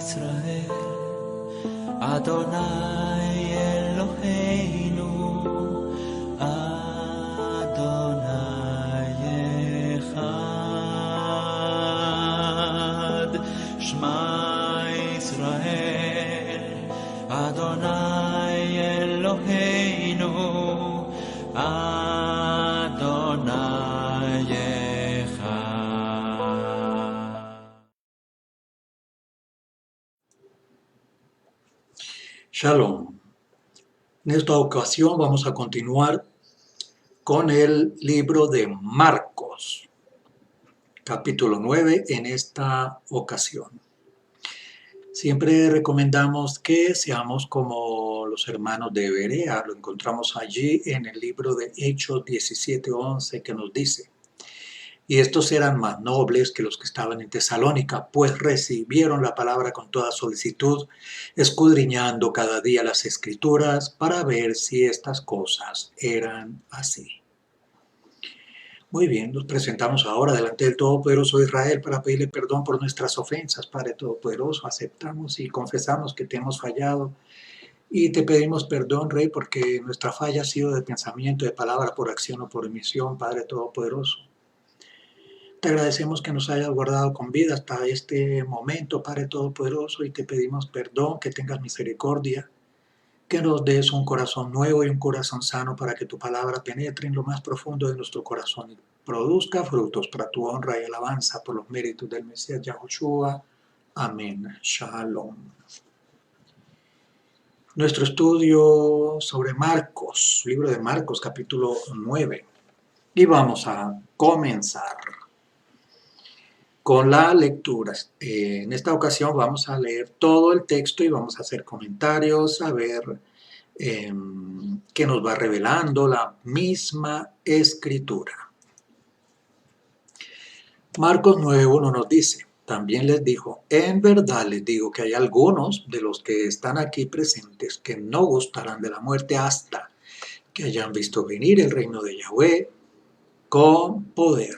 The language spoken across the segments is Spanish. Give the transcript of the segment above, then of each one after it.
ישראל, אדוני אלוהינו, אדוני אחד. שמע ישראל, אדוני אלוהינו, אדוני אחד. Shalom. En esta ocasión vamos a continuar con el libro de Marcos, capítulo 9 en esta ocasión. Siempre recomendamos que seamos como los hermanos de Berea. Lo encontramos allí en el libro de Hechos 17:11 que nos dice: y estos eran más nobles que los que estaban en Tesalónica, pues recibieron la palabra con toda solicitud, escudriñando cada día las Escrituras para ver si estas cosas eran así. Muy bien, nos presentamos ahora delante del Todopoderoso Israel para pedirle perdón por nuestras ofensas. Padre Todopoderoso, aceptamos y confesamos que te hemos fallado y te pedimos perdón, Rey, porque nuestra falla ha sido de pensamiento, de palabra, por acción o por omisión, Padre Todopoderoso. Te agradecemos que nos hayas guardado con vida hasta este momento, Padre Todopoderoso, y te pedimos perdón, que tengas misericordia, que nos des un corazón nuevo y un corazón sano para que tu palabra penetre en lo más profundo de nuestro corazón y produzca frutos para tu honra y alabanza por los méritos del Mesías Yahushua. Amén. Shalom. Nuestro estudio sobre Marcos, libro de Marcos, capítulo 9. Y vamos a comenzar con la lectura. En esta ocasión vamos a leer todo el texto y vamos a hacer comentarios, a ver qué nos va revelando la misma escritura. Marcos 9:1 nos dice: también les dijo, en verdad les digo que hay algunos de los que están aquí presentes que no gustarán de la muerte hasta que hayan visto venir el reino de Yahweh con poder.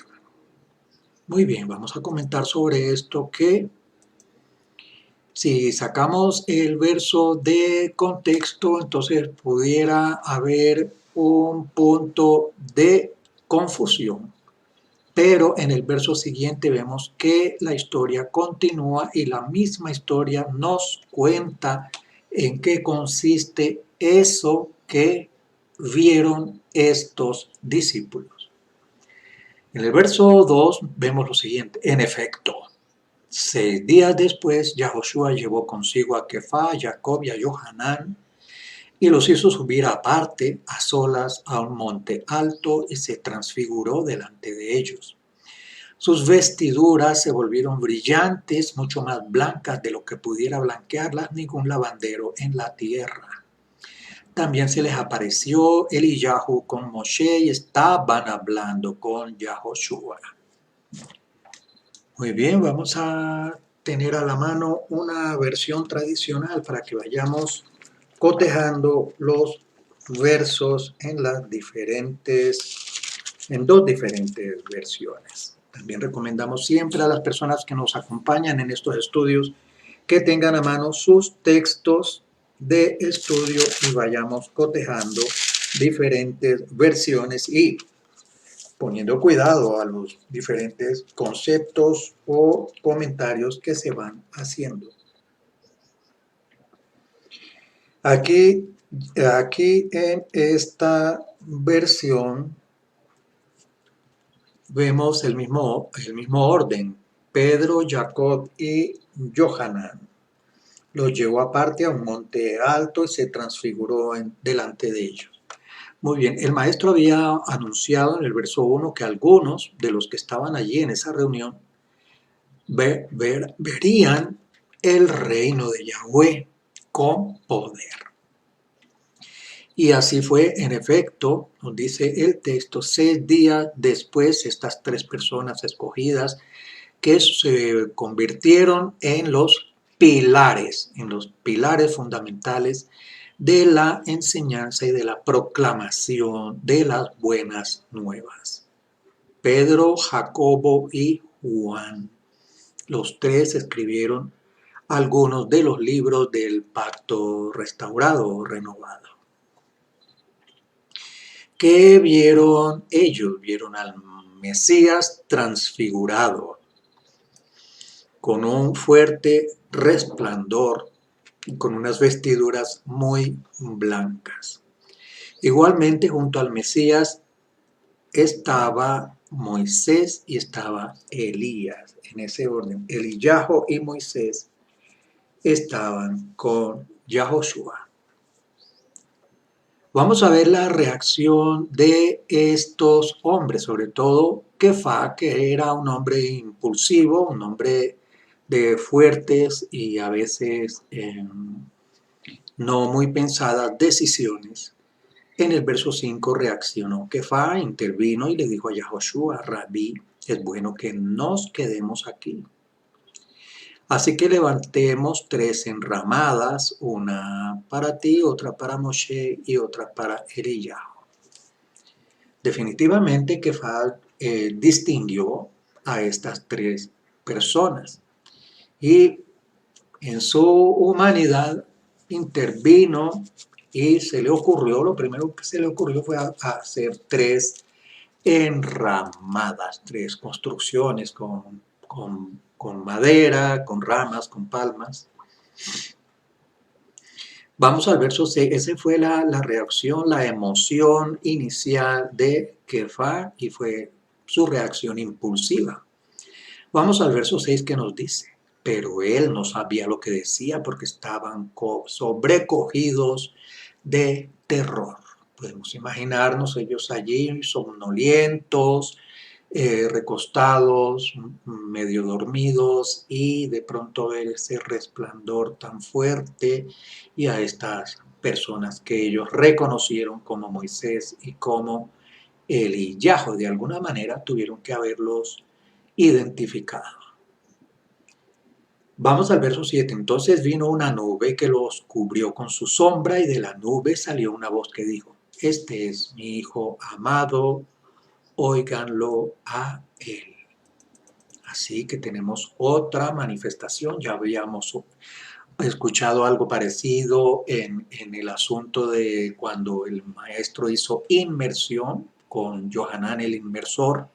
Muy bien, vamos a comentar sobre esto, que si sacamos el verso de contexto, entonces pudiera haber un punto de confusión. Pero en el verso siguiente vemos que la historia continúa y la misma historia nos cuenta en qué consiste eso que vieron estos discípulos. En el verso 2 vemos lo siguiente: en efecto, 6 días después, Yahushua llevó consigo a Kefá, a Jacob y a Johanán y los hizo subir aparte, a solas, a un monte alto y se transfiguró delante de ellos. Sus vestiduras se volvieron brillantes, mucho más blancas de lo que pudiera blanquearlas ningún lavandero en la tierra. También se les apareció Eliyahu con Moshe y estaban hablando con Yahushua. Muy bien, vamos a tener a la mano una versión tradicional para que vayamos cotejando los versos en dos diferentes versiones. También recomendamos siempre a las personas que nos acompañan en estos estudios que tengan a mano sus textos de estudio y vayamos cotejando diferentes versiones y poniendo cuidado a los diferentes conceptos o comentarios que se van haciendo. Aquí en esta versión vemos el mismo orden. Pedro, Jacob y Johanán. Los llevó aparte a un monte alto y se transfiguró delante de ellos. Muy bien, el maestro había anunciado en el verso 1 que algunos de los que estaban allí en esa reunión verían el reino de Yahweh con poder. Y así fue, en efecto, nos dice el texto, 6 días después, estas 3 personas escogidas que se convirtieron en los pilares fundamentales de la enseñanza y de la proclamación de las buenas nuevas. Pedro, Jacobo y Juan, los 3 escribieron algunos de los libros del pacto restaurado o renovado. ¿Qué vieron ellos? Vieron al Mesías transfigurado, con un fuerte resplandor y con unas vestiduras muy blancas. Igualmente, junto al Mesías estaba Moisés y estaba Elías, en ese orden. Eliyahu y Moisés estaban con Yahoshua. Vamos a ver la reacción de estos hombres, sobre todo Kefa, que era un hombre impulsivo, un hombre de fuertes y a veces no muy pensadas decisiones. En el verso 5 reaccionó Kefa, intervino y le dijo a Yahoshua, Rabí, es bueno que nos quedemos aquí. Así que levantemos 3 enramadas, una para ti, otra para Moshe y otra para Eliyahu. Definitivamente Kefa distinguió a estas 3 personas y en su humanidad intervino y se le ocurrió, lo primero que se le ocurrió fue hacer 3 enramadas, 3 construcciones con madera, con ramas, con palmas. Vamos al verso 6, esa fue la reacción, la emoción inicial de Kefa y fue su reacción impulsiva. Vamos al verso 6 que nos dice, pero él no sabía lo que decía porque estaban sobrecogidos de terror. Podemos imaginarnos ellos allí somnolientos, recostados, medio dormidos y de pronto ver ese resplandor tan fuerte y a estas personas que ellos reconocieron como Moisés y como Eliyahu. De alguna manera tuvieron que haberlos identificado. Vamos al verso 7. Entonces vino una nube que los cubrió con su sombra y de la nube salió una voz que dijo, este es mi hijo amado, óiganlo a él. Así que tenemos otra manifestación, ya habíamos escuchado algo parecido en el asunto de cuando el maestro hizo inmersión con Yohanan el inmersor,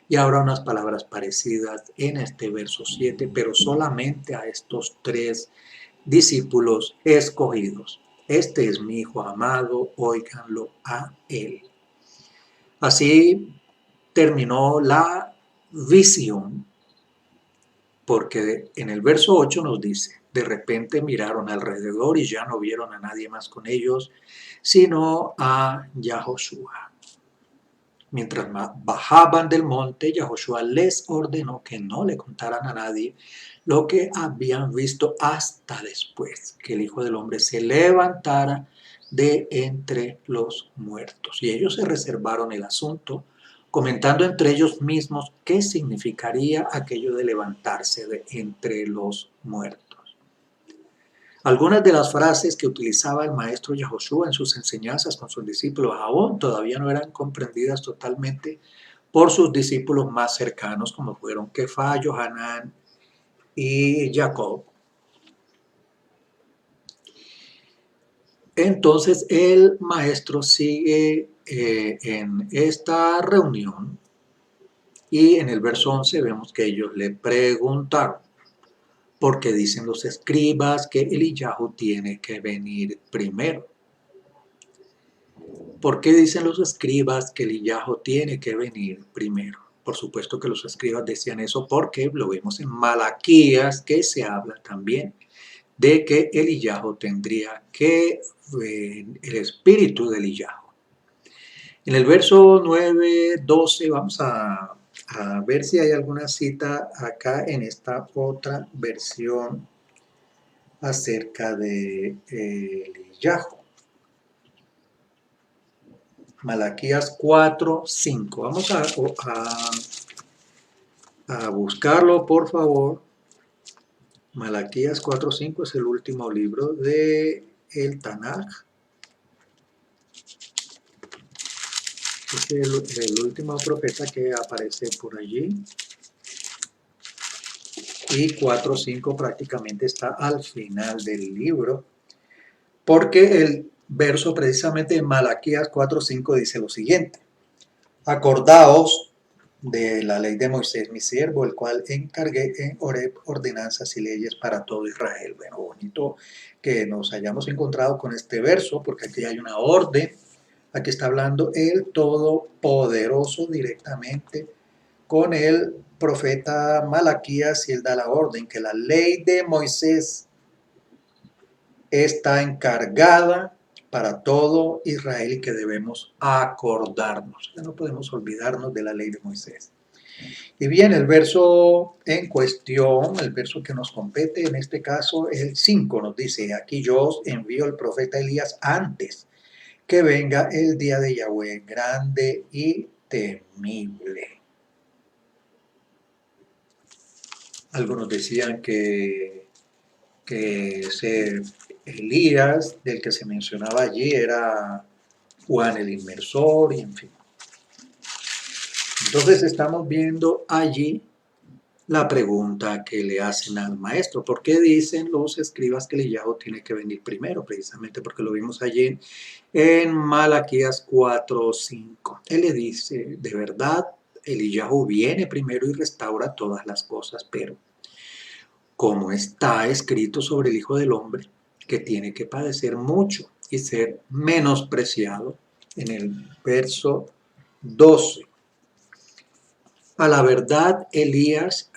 y ahora unas palabras parecidas en este verso 7, pero solamente a estos 3 discípulos escogidos. Este es mi hijo amado, óiganlo a él. Así terminó la visión, porque en el verso 8 nos dice, de repente miraron alrededor y ya no vieron a nadie más con ellos, sino a Yahoshua. Mientras bajaban del monte, Yahoshua les ordenó que no le contaran a nadie lo que habían visto hasta después que el Hijo del Hombre se levantara de entre los muertos. Y ellos se reservaron el asunto, comentando entre ellos mismos qué significaría aquello de levantarse de entre los muertos. Algunas de las frases que utilizaba el maestro Yahoshua en sus enseñanzas con sus discípulos aún todavía no eran comprendidas totalmente por sus discípulos más cercanos, como fueron Kefa, Yohanan y Jacob. Entonces el maestro sigue en esta reunión y en el verso 11 vemos que ellos le preguntaron, porque dicen los escribas que Eliyahu tiene que venir primero. ¿Por qué dicen los escribas que Eliyahu tiene que venir primero? Por supuesto que los escribas decían eso porque lo vemos en Malaquías, que se habla también de que Eliyahu tendría que el espíritu de Eliyahu. En el verso 9, 12 vamos a ver si hay alguna cita acá en esta otra versión acerca de Eliyahu. Malaquías 4, 5. Vamos a buscarlo, por favor. Malaquías 4, 5 es el último libro de el Tanaj. Es el último profeta que aparece por allí. y 4.5 prácticamente está al final del libro, porque el verso precisamente de Malaquías 4.5 dice lo siguiente: acordaos de la ley de Moisés, mi siervo, el cual encargué en Horeb ordenanzas y leyes para todo Israel. Bueno, bonito que nos hayamos encontrado con este verso, porque aquí hay una orden. Aquí está hablando el Todopoderoso directamente con el profeta Malaquías, y él da la orden que la ley de Moisés está encargada para todo Israel y que debemos acordarnos. Ya no podemos olvidarnos de la ley de Moisés. Y bien, el verso en cuestión, el verso que nos compete en este caso, el 5 nos dice: aquí yo os envío el profeta Elías antes que venga el día de Yahweh, grande y temible. Algunos decían que ese Elías del que se mencionaba allí era Juan el Inmersor, y en fin. Entonces estamos viendo allí la pregunta que le hacen al maestro: ¿por qué dicen los escribas que Eliyahu tiene que venir primero? Precisamente porque lo vimos allí en Malaquías 4:5. Él le dice: de verdad, Eliyahu viene primero y restaura todas las cosas, pero como está escrito sobre el Hijo del Hombre, que tiene que padecer mucho y ser menospreciado, en el verso 12. A la verdad, Elías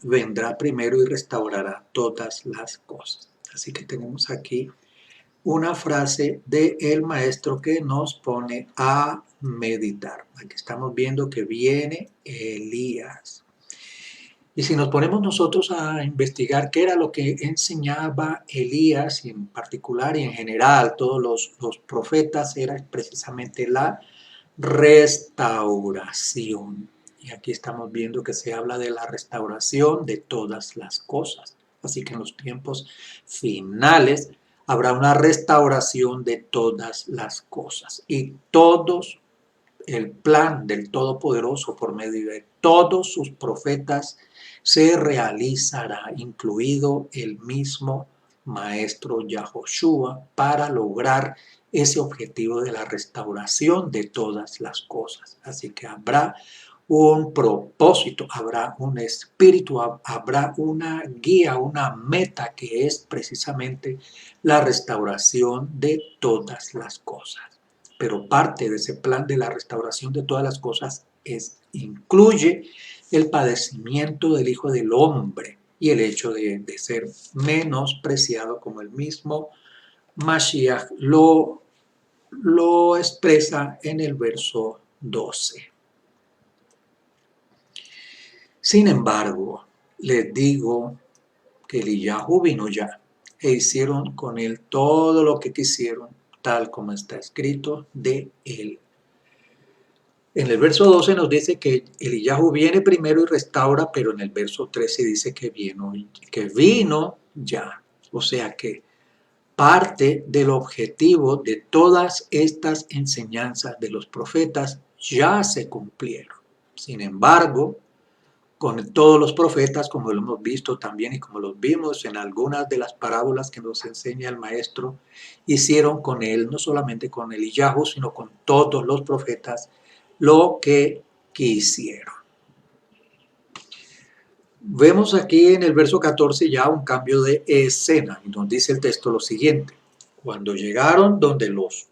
vendrá primero y restaurará todas las cosas. Así que tenemos aquí una frase del maestro que nos pone a meditar. Aquí estamos viendo que viene Elías. Y si nos ponemos nosotros a investigar qué era lo que enseñaba Elías, y en particular y en general todos los profetas, era precisamente la restauración. Y aquí estamos viendo que se habla de la restauración de todas las cosas. Así que en los tiempos finales habrá una restauración de todas las cosas. Y todos, el plan del Todopoderoso por medio de todos sus profetas se realizará, incluido el mismo Maestro Yahoshua, para lograr ese objetivo de la restauración de todas las cosas. Así que habrá un propósito, habrá un espíritu, habrá una guía, una meta, que es precisamente la restauración de todas las cosas. Pero parte de ese plan de la restauración de todas las cosas incluye el padecimiento del Hijo del Hombre y el hecho de ser menospreciado, como el mismo Mashiach lo expresa en el verso 12. Sin embargo, les digo que Eliyahu vino ya, e hicieron con él todo lo que quisieron, tal como está escrito de él. En el verso 12 nos dice que Eliyahu viene primero y restaura, pero en el verso 13 dice que vino ya. O sea que parte del objetivo de todas estas enseñanzas de los profetas ya se cumplieron. Sin embargo, con todos los profetas, como lo hemos visto también y como los vimos en algunas de las parábolas que nos enseña el maestro, hicieron con él, no solamente con Eliyahu, sino con todos los profetas, lo que quisieron. Vemos aquí en el verso 14 ya un cambio de escena, y nos dice el texto lo siguiente: cuando llegaron donde los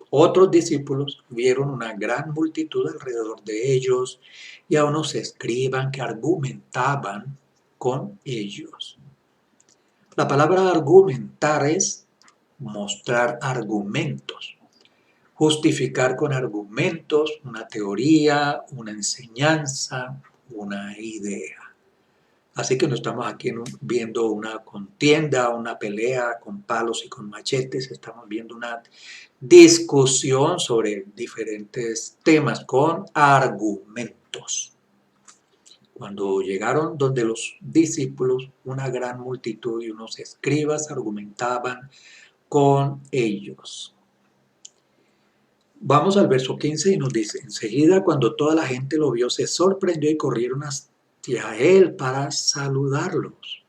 otros discípulos, vieron una gran multitud alrededor de ellos y a unos escribas que argumentaban con ellos. La palabra argumentar es mostrar argumentos, justificar con argumentos una teoría, una enseñanza, una idea. Así que no estamos aquí viendo una contienda, una pelea con palos y con machetes, estamos viendo una discusión sobre diferentes temas con argumentos. Cuando llegaron donde los discípulos, una gran multitud y unos escribas argumentaban con ellos. Vamos al verso 15 y nos dice: enseguida, cuando toda la gente lo vio, se sorprendió y corrieron hacia y a él para saludarlos.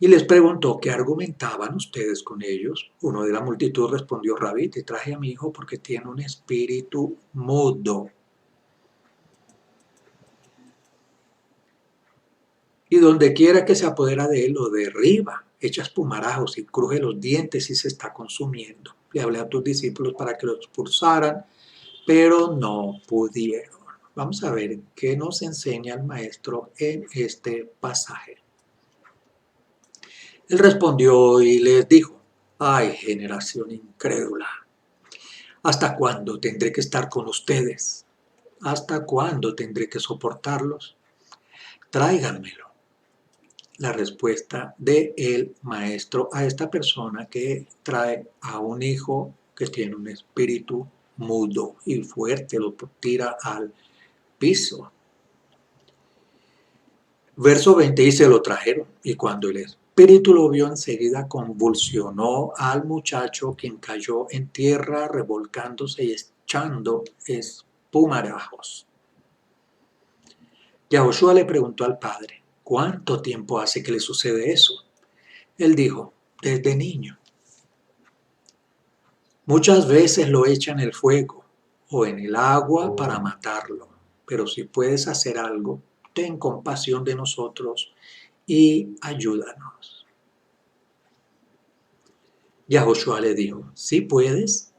Y les preguntó qué argumentaban ustedes con ellos. Uno de la multitud respondió: Rabí, te traje a mi hijo porque tiene un espíritu mudo. Y donde quiera que se apodera de él, lo derriba, echa espumarajos y cruje los dientes y se está consumiendo. Le hablé a tus discípulos para que lo expulsaran, pero no pudieron. Vamos a ver qué nos enseña el maestro en este pasaje. Él respondió y les dijo: ay, generación incrédula, ¿hasta cuándo tendré que estar con ustedes? ¿Hasta cuándo tendré que soportarlos? Tráiganmelo. La respuesta del maestro a esta persona que trae a un hijo que tiene un espíritu mudo y fuerte, lo tira al piso. Verso 20 dice: lo trajeron, y cuando el espíritu lo vio, enseguida convulsionó al muchacho, quien cayó en tierra revolcándose y echando espumarajos. Yahoshua le preguntó al padre: ¿cuánto tiempo hace que le sucede eso? Él dijo: desde niño. Muchas veces lo echan en el fuego o en el agua para matarlo, pero si puedes hacer algo, ten compasión de nosotros y ayúdanos. Yahoshua le dijo: si puedes,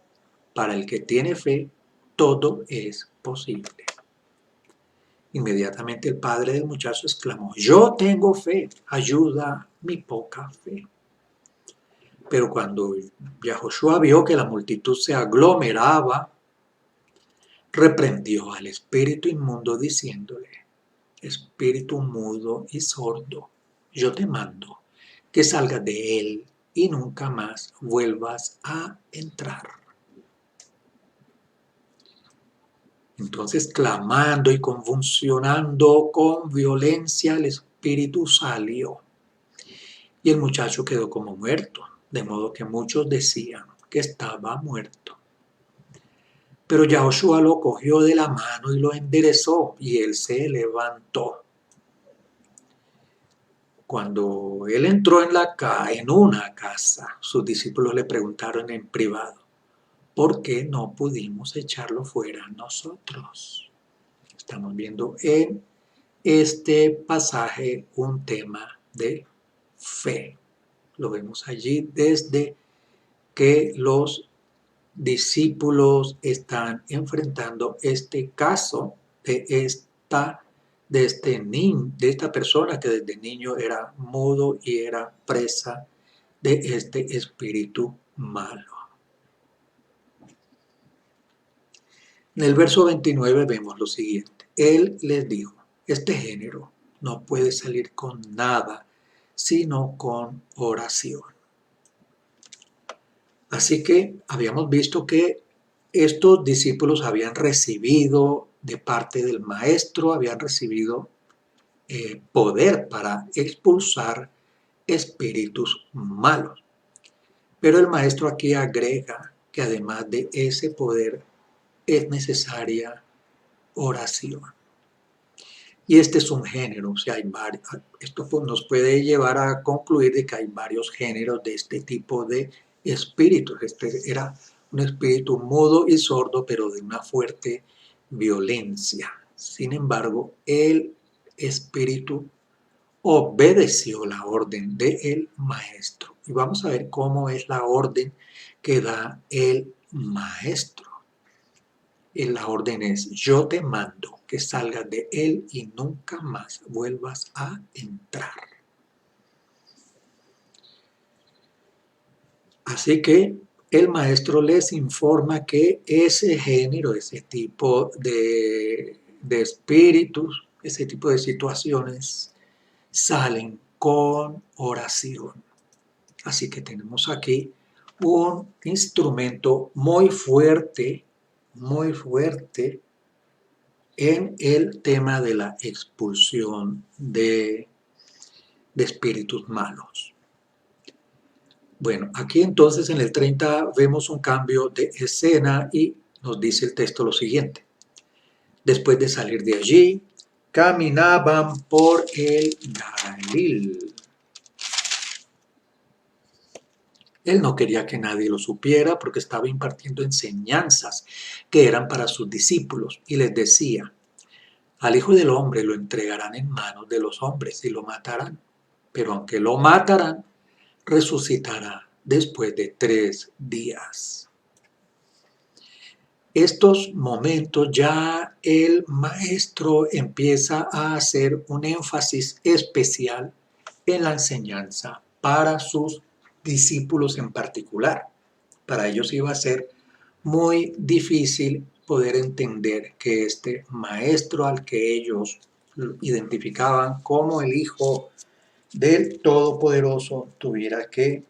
para el que tiene fe, todo es posible. Inmediatamente el padre del muchacho exclamó: yo tengo fe, ayuda mi poca fe. Pero cuando Yahoshua vio que la multitud se aglomeraba, reprendió al espíritu inmundo diciéndole: espíritu mudo y sordo, yo te mando que salgas de él y nunca más vuelvas a entrar. Entonces, clamando y convulsionando con violencia, el espíritu salió y el muchacho quedó como muerto, de modo que muchos decían que estaba muerto. Pero Yahoshua lo cogió de la mano y lo enderezó, y él se levantó. Cuando él entró en una casa, sus discípulos le preguntaron en privado: ¿por qué no pudimos echarlo fuera nosotros? Estamos viendo en este pasaje un tema de fe. Lo vemos allí desde que los discípulos están enfrentando este caso de esta persona que desde niño era mudo y era presa de este espíritu malo. En el verso 29 vemos lo siguiente: él les dijo: este género no puede salir con nada sino con oración. Así que habíamos visto que estos discípulos habían recibido de parte del maestro, habían recibido poder para expulsar espíritus malos. Pero el maestro aquí agrega que además de ese poder es necesaria oración. Y este es un género, o sea, esto nos puede llevar a concluir de que hay varios géneros de este tipo de espíritus. Este era un espíritu mudo y sordo, pero de una fuerte violencia. Sin embargo, el espíritu obedeció la orden del maestro. Y vamos a ver cómo es la orden que da el maestro. Y la orden es: yo te mando que salgas de él y nunca más vuelvas a entrar. Así que el maestro les informa que ese género, ese tipo de espíritus, ese tipo de situaciones salen con oración. Así que tenemos aquí un instrumento muy fuerte en el tema de la expulsión de espíritus malos. Bueno, aquí entonces en el 30 vemos un cambio de escena y nos dice el texto lo siguiente: después de salir de allí, caminaban por el Galil. Él no quería que nadie lo supiera porque estaba impartiendo enseñanzas que eran para sus discípulos y les decía, al Hijo del Hombre lo entregarán en manos de los hombres y lo matarán, pero aunque lo matarán, resucitará después de 3 días. Estos momentos ya el maestro empieza a hacer un énfasis especial en la enseñanza para sus discípulos en particular. Para ellos iba a ser muy difícil poder entender que este maestro al que ellos identificaban como el Hijo del Todopoderoso tuviera que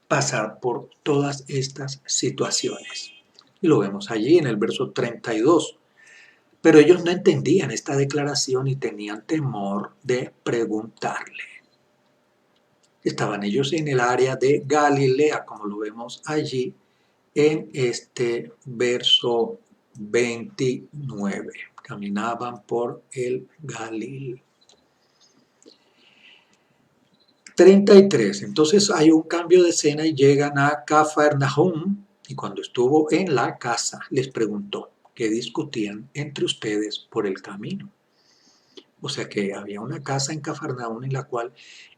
pasar por todas estas situaciones. Y lo vemos allí en el verso 32. Pero ellos no entendían esta declaración y tenían temor de preguntarle. Estaban ellos en el área de Galilea, como lo vemos allí en este verso 29. Caminaban por el Galil. 33. Entonces hay un cambio de escena y llegan a Cafarnaúm, y cuando estuvo en la casa les preguntó qué discutían entre ustedes por el camino. O sea que había una casa en Cafarnaúm en la cual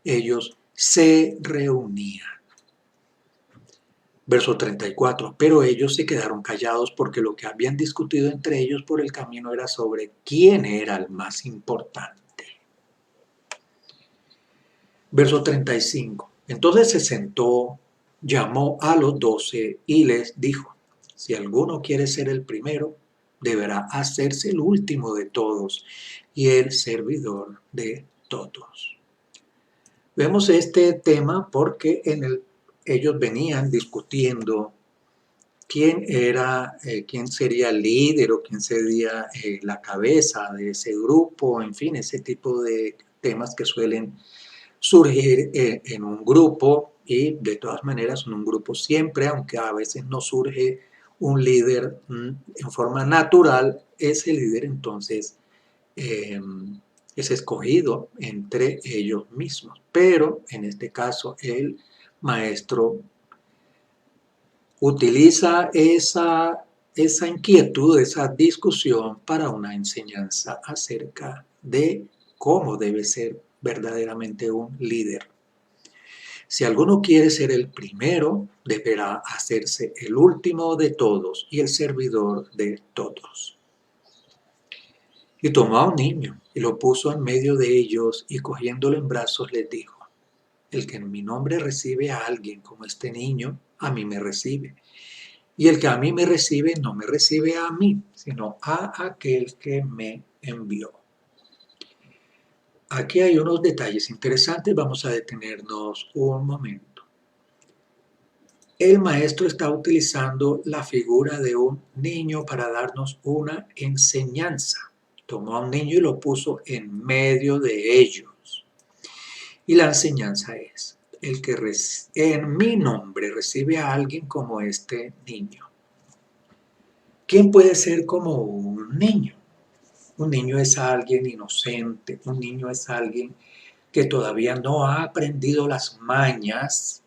ellos se reunían. Verso 34. Pero ellos se quedaron callados porque lo que habían discutido entre ellos por el camino era sobre quién era el más importante. Verso 35. Entonces se sentó, llamó a los 12 y les dijo, si alguno quiere ser el primero, deberá hacerse el último de todos y el servidor de todos. Vemos este tema porque ellos venían discutiendo quién sería el líder o quién sería la cabeza de ese grupo, en fin, ese tipo de temas que suelen surgir en un grupo y de todas maneras en un grupo siempre, aunque a veces no surge un líder en forma natural, ese líder entonces es escogido entre ellos mismos. Pero en este caso el maestro utiliza esa inquietud, esa discusión para una enseñanza acerca de cómo debe ser verdaderamente un líder. Si alguno quiere ser el primero, deberá hacerse el último de todos y el servidor de todos. Y tomó a un niño y lo puso en medio de ellos y cogiéndolo en brazos les dijo, el que en mi nombre recibe a alguien como este niño, a mí me recibe. Y el que a mí me recibe, no me recibe a mí, sino a aquel que me envió. Aquí hay unos detalles interesantes, vamos a detenernos un momento. El maestro está utilizando la figura de un niño para darnos una enseñanza. Tomó a un niño y lo puso en medio de ellos. Y la enseñanza es, el que en mi nombre recibe a alguien como este niño. ¿Quién puede ser como un niño? Un niño es alguien inocente, un niño es alguien que todavía no ha aprendido las mañas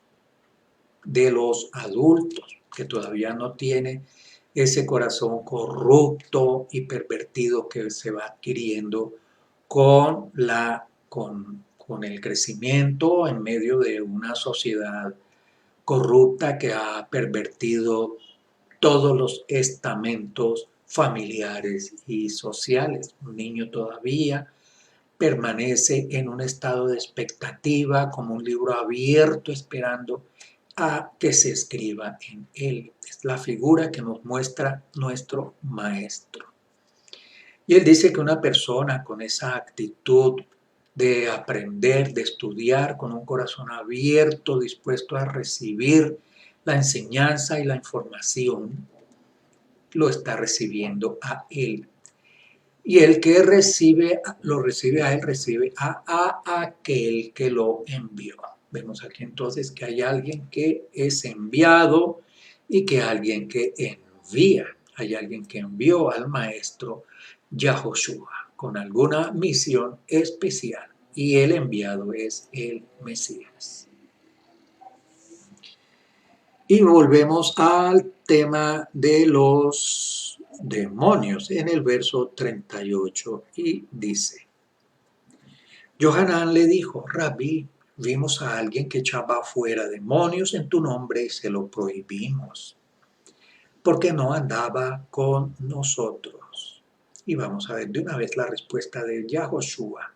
de los adultos, que todavía no tiene ese corazón corrupto y pervertido que se va adquiriendo con el crecimiento en medio de una sociedad corrupta que ha pervertido todos los estamentos familiares y sociales. Un niño todavía permanece en un estado de expectativa, como un libro abierto, esperando a que se escriba en él. Es la figura que nos muestra nuestro maestro. Y él dice que una persona con esa actitud de aprender, de estudiar, con un corazón abierto, dispuesto a recibir la enseñanza y la información, lo está recibiendo a él. Y el que lo recibe a él, recibe a aquel que lo envió. Vemos aquí entonces que hay alguien que es enviado y que hay alguien que envía. Hay alguien que envió al maestro Yahoshua. con alguna misión especial y el enviado es el Mesías. Y volvemos al tema de los demonios en el verso 38 y dice: Johanán le dijo: Rabí, vimos a alguien que echaba fuera demonios en tu nombre y se lo prohibimos, porque no andaba con nosotros. Y vamos a ver de una vez la respuesta de Yahoshua: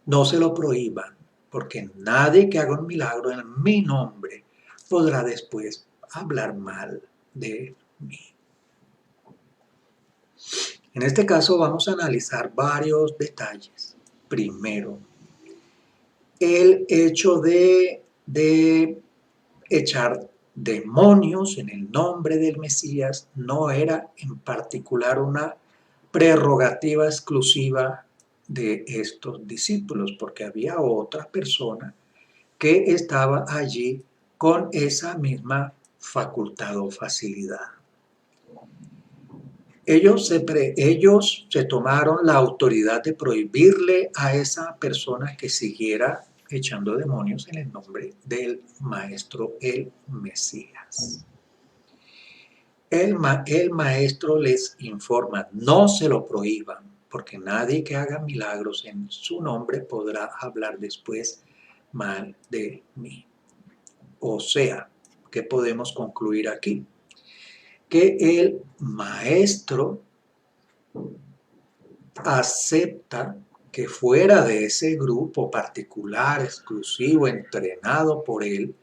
no se lo prohíban, porque nadie que haga un milagro en mi nombre podrá después hablar mal de mí. En este caso vamos a analizar varios detalles. Primero, el hecho de echar demonios en el nombre del Mesías no era en particular una prerrogativa exclusiva de estos discípulos, porque había otra persona que estaba allí con esa misma facultad o facilidad. Ellos se tomaron la autoridad de prohibirle a esa persona que siguiera echando demonios en el nombre del Maestro, el Mesías. El Maestro les informa: no se lo prohíban, porque nadie que haga milagros en su nombre podrá hablar después mal de mí. O sea, ¿qué podemos concluir aquí? Que el Maestro acepta que fuera de ese grupo particular, exclusivo, entrenado por él,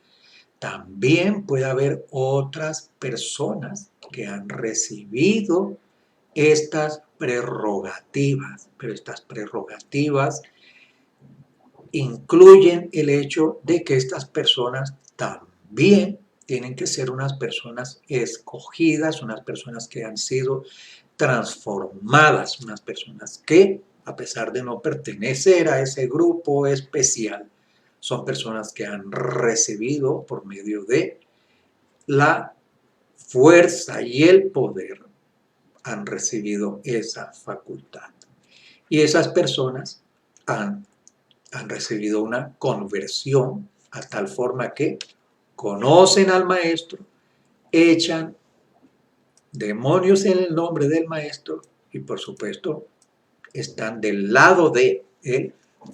también puede haber otras personas que han recibido estas prerrogativas, pero estas prerrogativas incluyen el hecho de que estas personas también tienen que ser unas personas escogidas, unas personas que han sido transformadas, unas personas que, a pesar de no pertenecer a ese grupo especial, son personas que han recibido por medio de la fuerza y el poder, han recibido esa facultad. Y esas personas han recibido una conversión a tal forma que conocen al Maestro, echan demonios en el nombre del Maestro y por supuesto están del lado del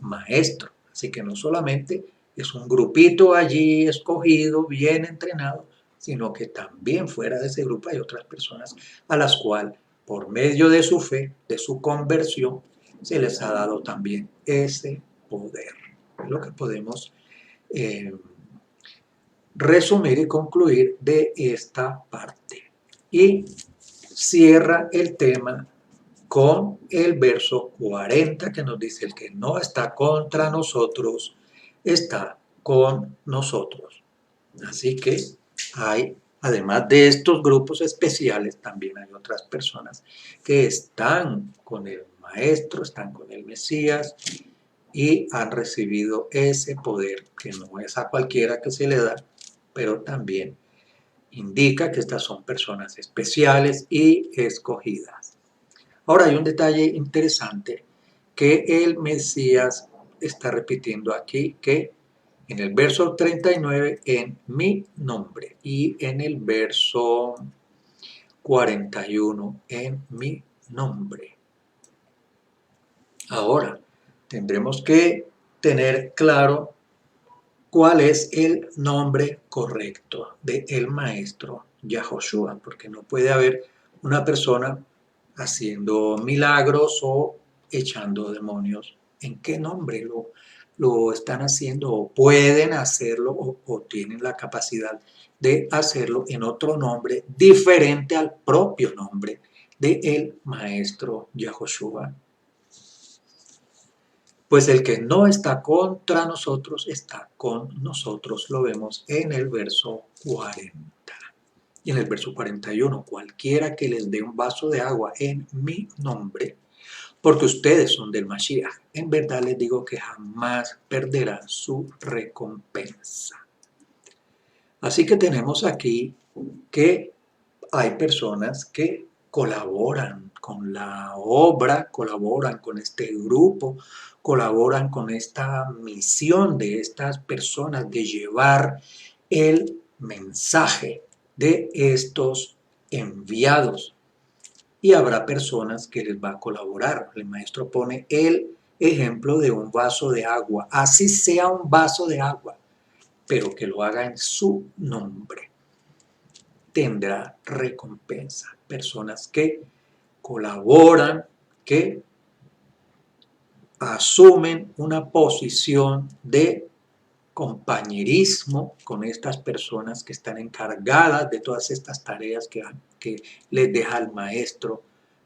Maestro. Así que no solamente es un grupito allí escogido, bien entrenado, sino que también fuera de ese grupo hay otras personas a las cuales por medio de su fe, de su conversión, se les ha dado también ese poder. Es lo que podemos resumir y concluir de esta parte. Y cierra el tema con el verso 40 que nos dice: el que no está contra nosotros, está con nosotros. Así que hay, además de estos grupos especiales, también hay otras personas que están con el Maestro, están con el Mesías y han recibido ese poder que no es a cualquiera que se le da, pero también indica que estas son personas especiales y escogidas. Ahora hay un detalle interesante que el Mesías está repitiendo aquí, que en el verso 39, en mi nombre, y en el verso 41, en mi nombre. Ahora, tendremos que tener claro cuál es el nombre correcto del Maestro Yahoshua, porque no puede haber una persona haciendo milagros o echando demonios. ¿En qué nombre lo están haciendo o pueden hacerlo o tienen la capacidad de hacerlo en otro nombre diferente al propio nombre del Maestro Yahoshua? Pues el que no está contra nosotros, está con nosotros. Lo vemos en el verso 40. Y en el verso 41, cualquiera que les dé un vaso de agua en mi nombre, porque ustedes son del Mashiach, en verdad les digo que jamás perderá su recompensa. Así que tenemos aquí que hay personas que colaboran con la obra, colaboran con este grupo, colaboran con esta misión de estas personas de llevar el mensaje de estos enviados. Y habrá personas que les va a colaborar. El maestro pone el ejemplo de un vaso de agua, así sea un vaso de agua, pero que lo haga en su nombre. Tendrá recompensa. Personas que colaboran, que asumen una posición de compañerismo con estas personas que están encargadas de todas estas tareas que les deja el maestro,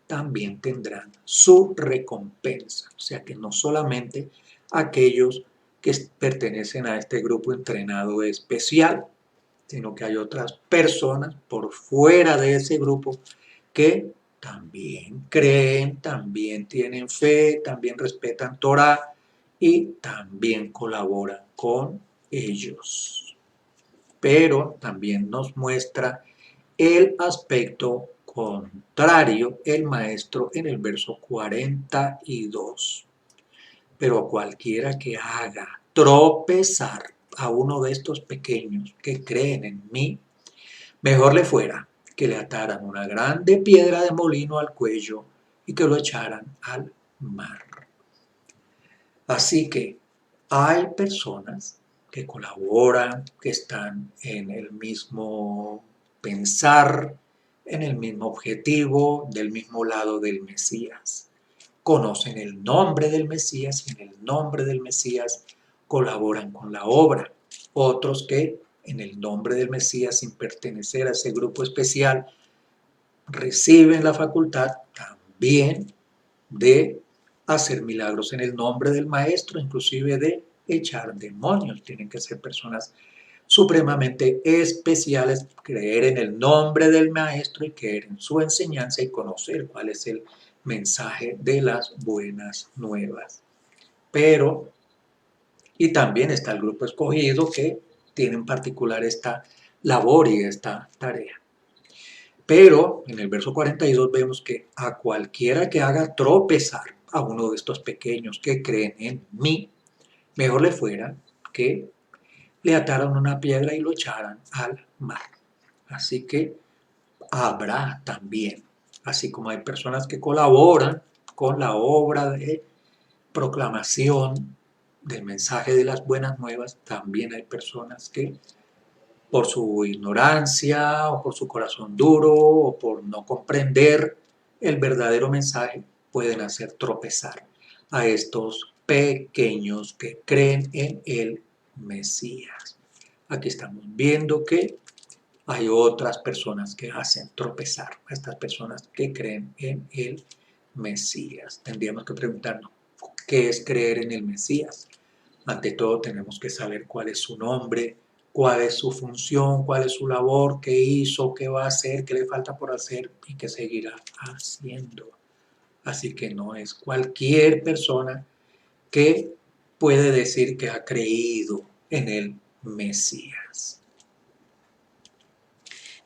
también tendrán su recompensa. O sea que no solamente aquellos que pertenecen a este grupo entrenado especial, sino que hay otras personas por fuera de ese grupo que también creen, también tienen fe, también respetan Torah y también colaboran con ellos. Pero también nos muestra el aspecto contrario el maestro en el verso 42. Pero cualquiera que haga tropezar a uno de estos pequeños que creen en mí, mejor le fuera que le ataran una grande piedra de molino al cuello y que lo echaran al mar. Así que hay personas que colaboran, que están en el mismo pensar, en el mismo objetivo, del mismo lado del Mesías. Conocen el nombre del Mesías y en el nombre del Mesías colaboran con la obra. Otros que en el nombre del Mesías, sin pertenecer a ese grupo especial, reciben la facultad también de hacer milagros en el nombre del Maestro, inclusive de echar demonios. Tienen que ser personas supremamente especiales, creer en el nombre del Maestro y creer en su enseñanza y conocer cuál es el mensaje de las buenas nuevas. Pero, y también está el grupo escogido que tiene en particular esta labor y esta tarea. Pero en el verso 42 vemos que a cualquiera que haga tropezar a uno de estos pequeños que creen en mí, mejor le fuera que le ataran una piedra y lo echaran al mar. Así que habrá también, así como hay personas que colaboran con la obra de proclamación del mensaje de las buenas nuevas, también hay personas que por su ignorancia o por su corazón duro o por no comprender el verdadero mensaje, pueden hacer tropezar a estos pequeños que creen en el Mesías. Aquí estamos viendo que hay otras personas que hacen tropezar a estas personas que creen en el Mesías. Tendríamos que preguntarnos, ¿qué es creer en el Mesías? Ante todo tenemos que saber cuál es su nombre, cuál es su función, cuál es su labor, qué hizo, qué va a hacer, qué le falta por hacer y qué seguirá haciendo. Así que no es cualquier persona que puede decir que ha creído en el Mesías.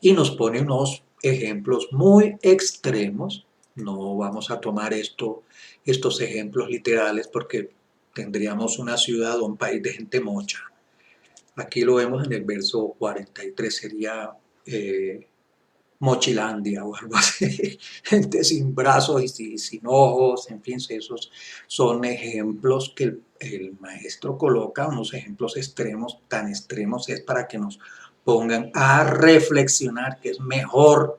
Y nos pone unos ejemplos muy extremos. No vamos a tomar estos ejemplos literales porque tendríamos una ciudad o un país de gente mocha. Aquí lo vemos en el verso 43, sería Mochilandia o algo así, gente sin brazos y sin ojos, en fin, esos son ejemplos que el maestro coloca, unos ejemplos extremos, tan extremos es para que nos pongan a reflexionar que es mejor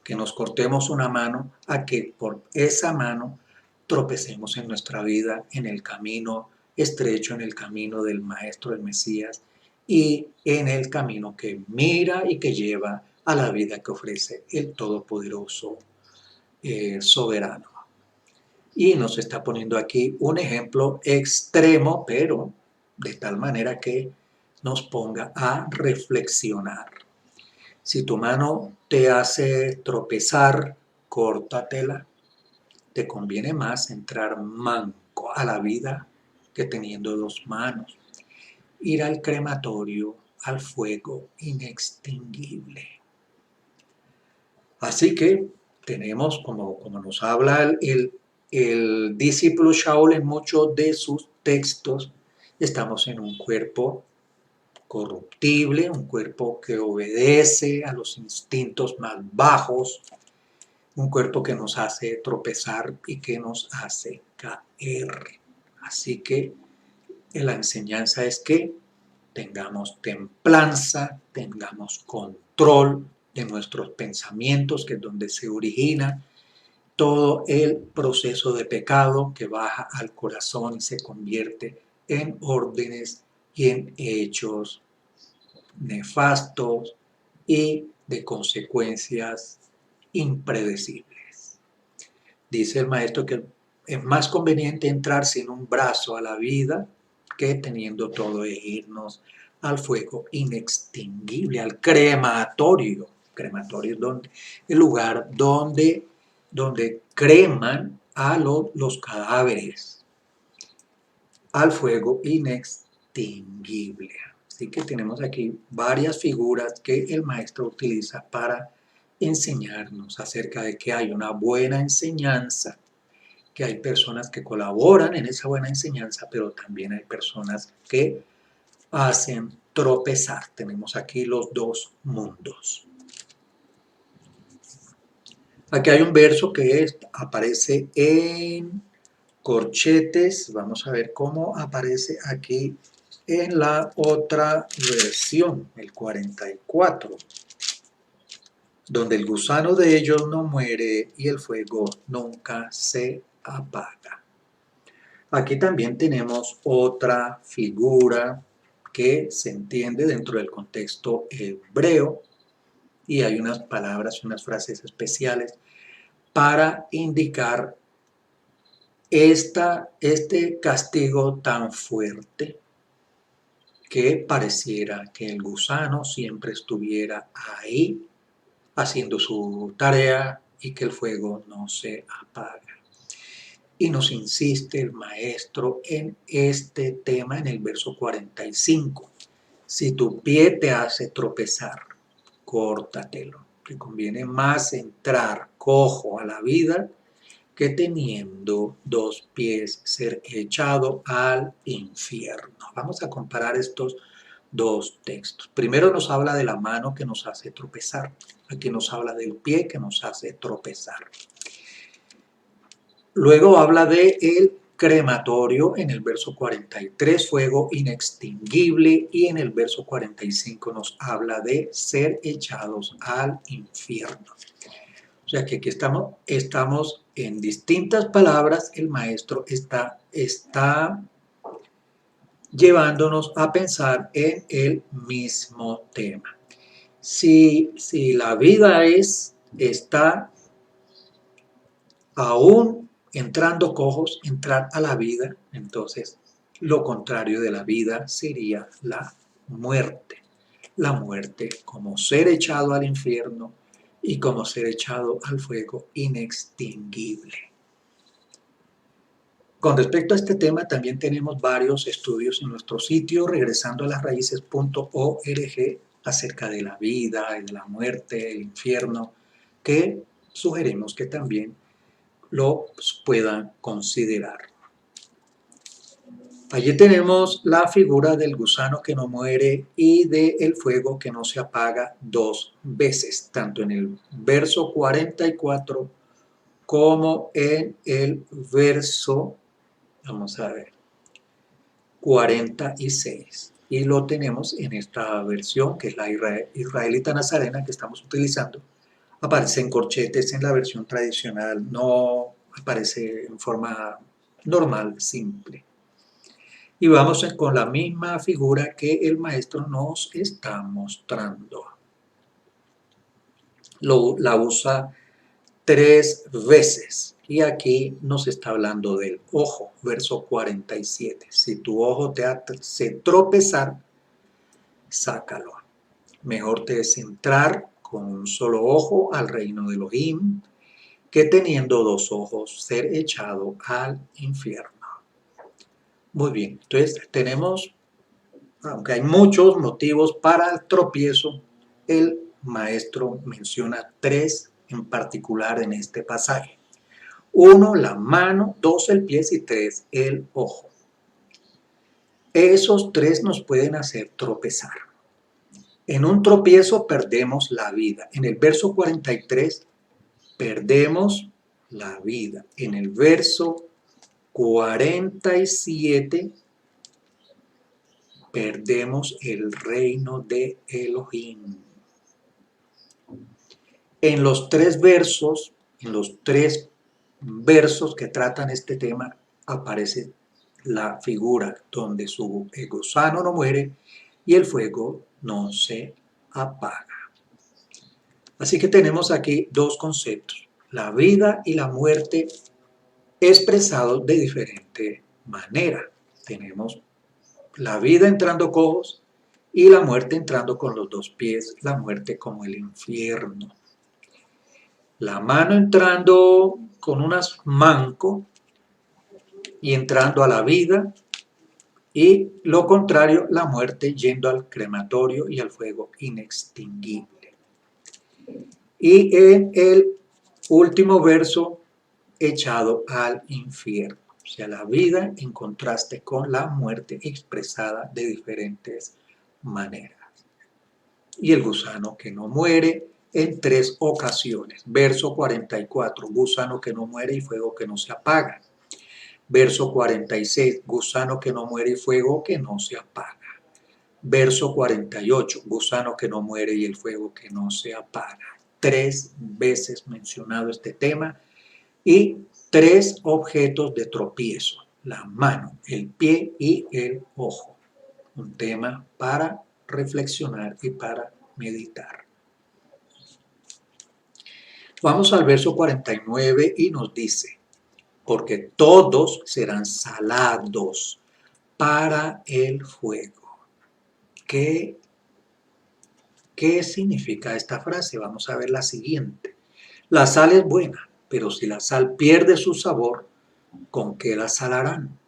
que nos cortemos una mano a que por esa mano tropecemos en nuestra vida, en el camino estrecho, en el camino del Maestro, del Mesías, y en el camino que mira y que lleva a la vida que ofrece el Todopoderoso Soberano. Y nos está poniendo aquí un ejemplo extremo, pero de tal manera que nos ponga a reflexionar. Si tu mano te hace tropezar, córtatela. Te conviene más entrar manco a la vida que teniendo dos manos. Ir al crematorio, al fuego inextinguible. Así que tenemos, como nos habla el discípulo Shaul en muchos de sus textos, estamos en un cuerpo corruptible, un cuerpo que obedece a los instintos más bajos, un cuerpo que nos hace tropezar y que nos hace caer. Así que la enseñanza es que tengamos templanza, tengamos control de nuestros pensamientos, que es donde se origina todo el proceso de pecado que baja al corazón y se convierte en órdenes y en hechos nefastos y de consecuencias impredecibles. Dice el maestro que es más conveniente entrar sin un brazo a la vida que teniendo todo e irnos al fuego inextinguible, al crematorio. Crematorio es el lugar donde creman a los cadáveres, al fuego inextinguible. Así que tenemos aquí varias figuras que el maestro utiliza para enseñarnos acerca de que hay una buena enseñanza, que hay personas que colaboran en esa buena enseñanza, pero también hay personas que hacen tropezar. Tenemos aquí los dos mundos. Aquí hay un verso que aparece en corchetes. Vamos a ver cómo aparece aquí en la otra versión, el 44, donde el gusano de ellos no muere y el fuego nunca se apaga. Aquí también tenemos otra figura que se entiende dentro del contexto hebreo y hay unas palabras, unas frases especiales para indicar este castigo tan fuerte que pareciera que el gusano siempre estuviera ahí haciendo su tarea y que el fuego no se apaga. Y nos insiste el maestro en este tema en el verso 45. Si tu pie te hace tropezar, córtatelo. Te conviene más entrar cojo a la vida que teniendo dos pies ser echado al infierno. Vamos a comparar estos dos textos. Primero nos habla de la mano que nos hace tropezar. Aquí nos habla del pie que nos hace tropezar. Luego habla de el crematorio en el verso 43, fuego inextinguible, y en el verso 45 nos habla de ser echados al infierno. O sea que aquí estamos en distintas palabras, el maestro está llevándonos a pensar en el mismo tema. Si la vida está aún entrando cojos, entrar a la vida, entonces lo contrario de la vida sería la muerte. La muerte como ser echado al infierno y como ser echado al fuego inextinguible. Con respecto a este tema también tenemos varios estudios en nuestro sitio regresando a las raíces.org acerca de la vida y de la muerte, el infierno, que sugerimos que también lo puedan considerar. Allí tenemos la figura del gusano que no muere y del fuego que no se apaga dos veces, tanto en el verso 44 como en el verso, vamos a ver, 46. Y lo tenemos en esta versión, que es la israelita nazarena que estamos utilizando. Aparece en corchetes en la versión tradicional, no aparece en forma normal, simple. Y vamos con la misma figura que el maestro nos está mostrando. La usa 3 veces. Y aquí nos está hablando del ojo, verso 47. Si tu ojo te hace tropezar, sácalo. Mejor te es entrar con un solo ojo al reino de Elohim, que teniendo dos ojos ser echado al infierno. Muy bien, entonces tenemos, aunque hay muchos motivos para el tropiezo, el maestro menciona 3 en particular en este pasaje. 1, la mano, 2, el pie y 3, el ojo. Esos 3 nos pueden hacer tropezar. En un tropiezo perdemos la vida. En el verso 43 perdemos la vida. En el verso 47 perdemos el reino de Elohim. En los 3 versos, que tratan este tema, aparece la figura donde su gusano no muere y el fuego no se apaga. Así que tenemos aquí 2 conceptos, la vida y la muerte expresados de diferente manera. Tenemos la vida entrando cojos y la muerte entrando con los 2 pies, la muerte como el infierno. La mano entrando con unas manco y entrando a la vida, y lo contrario, la muerte yendo al crematorio y al fuego inextinguible. Y en el último verso, echado al infierno, o sea, la vida en contraste con la muerte expresada de diferentes maneras. Y el gusano que no muere en 3 ocasiones. Verso 44, gusano que no muere y fuego que no se apaga. Verso 46, gusano que no muere y fuego que no se apaga. Verso 48, gusano que no muere y el fuego que no se apaga. 3 veces mencionado este tema y 3 objetos de tropiezo, la mano, el pie y el ojo. Un tema para reflexionar y para meditar. Vamos al verso 49 y nos dice, porque todos serán salados para el fuego. ¿Qué significa esta frase? Vamos a ver la siguiente. La sal es buena, pero si la sal pierde su sabor, ¿con qué la salarán?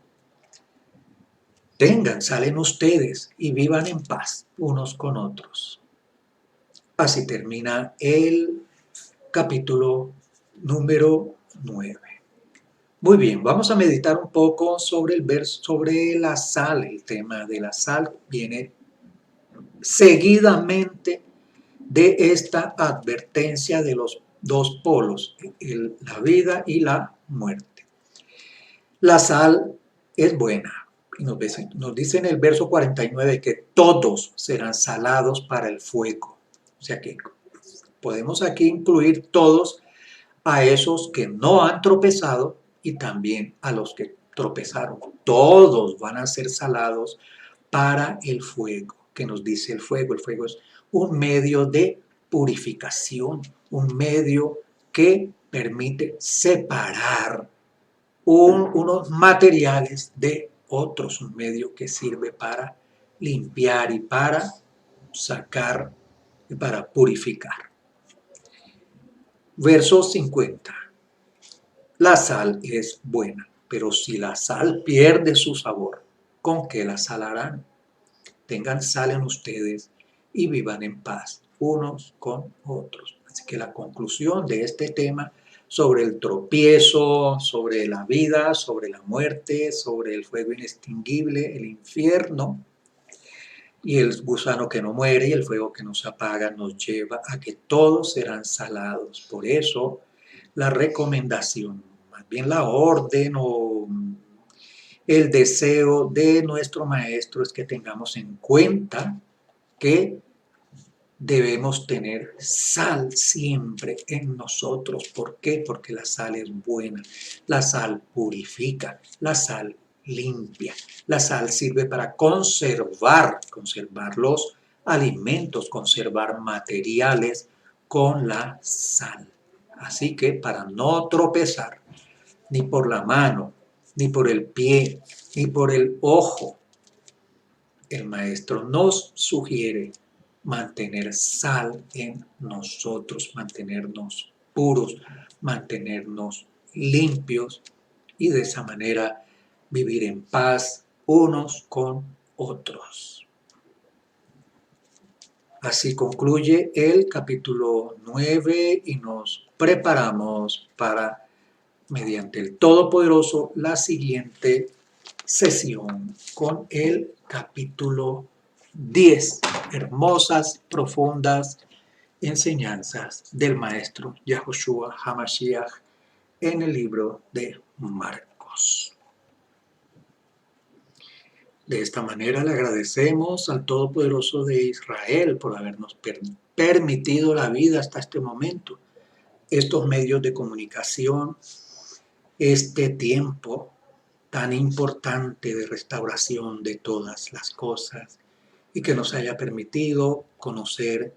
Tengan sal en ustedes y vivan en paz unos con otros. Así termina el capítulo número 9. Muy bien, vamos a meditar un poco sobre el verso, sobre la sal. El tema de la sal viene seguidamente de esta advertencia de los 2 polos, la vida y la muerte. La sal es buena. Y nos dice en el verso 49 que todos serán salados para el fuego. O sea que podemos aquí incluir todos a esos que no han tropezado y también a los que tropezaron. Todos van a ser salados para el fuego. ¿Qué nos dice el fuego? El fuego es un medio de purificación, un medio que permite separar unos materiales de otros, un medio que sirve para limpiar y para sacar y para purificar. Verso 50. La sal es buena, pero si la sal pierde su sabor, ¿con qué la salarán? Tengan sal en ustedes y vivan en paz unos con otros. Así que la conclusión de este tema sobre el tropiezo, sobre la vida, sobre la muerte, sobre el fuego inextinguible, el infierno y el gusano que no muere y el fuego que no se apaga, nos lleva a que todos serán salados. Por eso la recomendación, más bien la orden o el deseo de nuestro maestro es que tengamos en cuenta que debemos tener sal siempre en nosotros. ¿Por qué? Porque la sal es buena, la sal purifica, la sal limpia, la sal sirve para conservar los alimentos, conservar materiales con la sal. Así que para no tropezar ni por la mano, ni por el pie, ni por el ojo, el maestro nos sugiere mantener sal en nosotros, mantenernos puros, mantenernos limpios y de esa manera vivir en paz unos con otros. Así concluye el capítulo 9 y nos preparamos para, mediante el Todopoderoso, la siguiente sesión con el capítulo 10. Hermosas, profundas enseñanzas del maestro Yahushua HaMashiach en el libro de Marcos. De esta manera le agradecemos al Todopoderoso de Israel por habernos permitido la vida hasta este momento, estos medios de comunicación, este tiempo tan importante de restauración de todas las cosas y que nos haya permitido conocer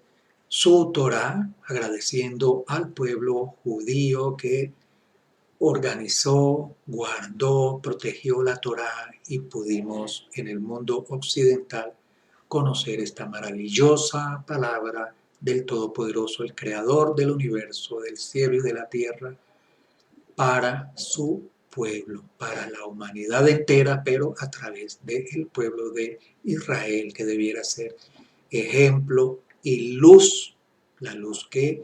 su Torá, agradeciendo al pueblo judío que organizó, guardó, protegió la Torá y pudimos en el mundo occidental conocer esta maravillosa palabra del Todopoderoso, el Creador del universo, del cielo y de la tierra, para su pueblo, para la humanidad entera, pero a través del pueblo de Israel, que debiera ser ejemplo y luz, la luz que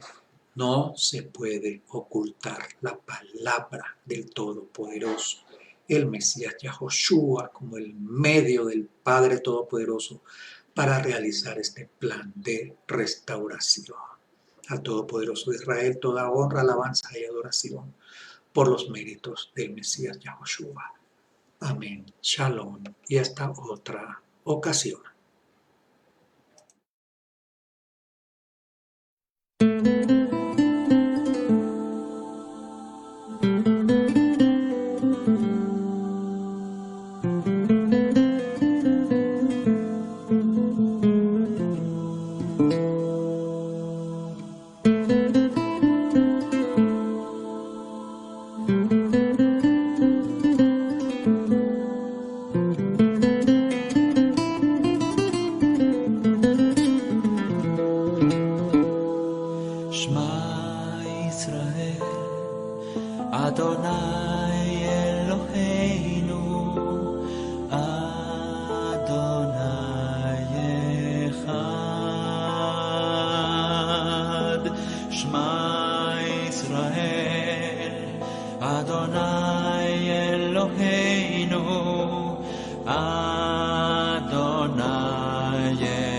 no se puede ocultar, la palabra del Todopoderoso, el Mesías Yahoshua como el medio del Padre Todopoderoso para realizar este plan de restauración. Al Todopoderoso de Israel toda honra, alabanza y adoración por los méritos del Mesías Yahoshua. Amén. Shalom y hasta otra ocasión. Shema Yisrael, Adonai Eloheinu, Adonai Echad. Shema Yisrael, Adonai Eloheinu, Adonai Echad.